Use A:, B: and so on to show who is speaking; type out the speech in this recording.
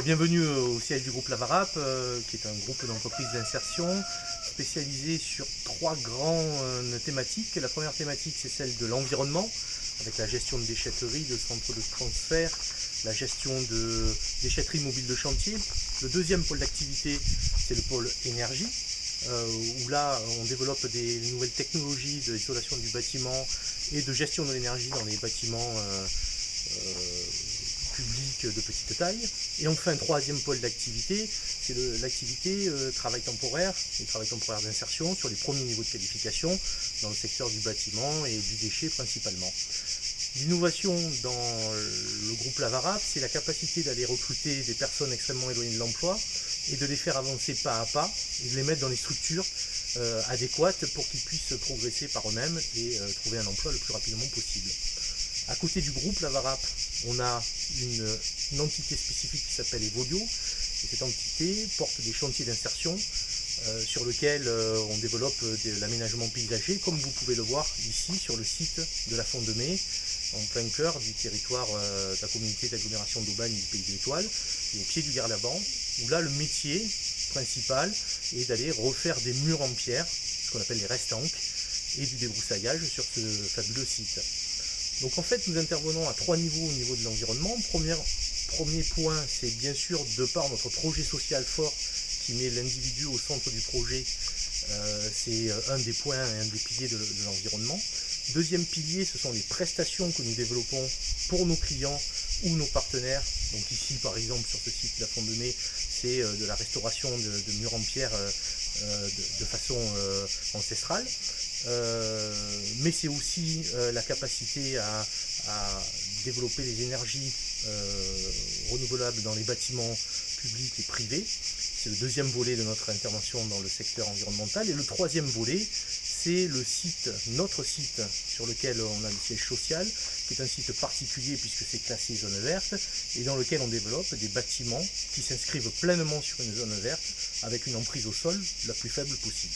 A: Bienvenue au siège du groupe Lavarap, qui est un groupe d'entreprises d'insertion spécialisé sur trois grandes thématiques. La première thématique, c'est celle de l'environnement, avec la gestion de déchetterie, de centres de transfert, la gestion de déchetterie mobile de chantier. Le deuxième pôle d'activité, c'est le pôle énergie, où là, on développe des nouvelles technologies d'isolation du bâtiment et de gestion de l'énergie dans les bâtiments publics de petite taille. Et enfin, troisième pôle d'activité, c'est l'activité travail temporaire et travail temporaire d'insertion sur les premiers niveaux de qualification dans le secteur du bâtiment et du déchet principalement. L'innovation dans le groupe Lavarap, c'est la capacité d'aller recruter des personnes extrêmement éloignées de l'emploi et de les faire avancer pas à pas et de les mettre dans les structures adéquates pour qu'ils puissent progresser par eux-mêmes et trouver un emploi le plus rapidement possible. À côté du groupe Lavarap, on a une entité spécifique qui s'appelle Evolio. Et cette entité porte des chantiers d'insertion sur lesquels on développe l'aménagement paysager, comme vous pouvez le voir ici sur le site de la Font-de-Mai, en plein cœur du territoire de la communauté d'agglomération d'Aubagne et du Pays de l'Étoile, et au pied du Garlaban, où là le métier principal est d'aller refaire des murs en pierre, ce qu'on appelle les restanques, et du débroussaillage sur ce fabuleux site. Donc en fait, nous intervenons à trois niveaux au niveau de l'environnement. Premier point, c'est bien sûr de par notre projet social fort qui met l'individu au centre du projet, c'est un des points et un des piliers de l'environnement. Deuxième pilier, ce sont les prestations que nous développons pour nos clients ou nos partenaires. Donc ici, par exemple, sur ce site de la Font-de-Mai, c'est de la restauration de murs en pierre de façon ancestrale. Mais c'est aussi la capacité à développer les énergies renouvelables dans les bâtiments publics et privés. C'est le deuxième volet de notre intervention dans le secteur environnemental. Et le troisième volet, c'est le site, notre site sur lequel on a le siège social, qui est un site particulier puisque c'est classé zone verte, et dans lequel on développe des bâtiments qui s'inscrivent pleinement sur une zone verte avec une emprise au sol la plus faible possible.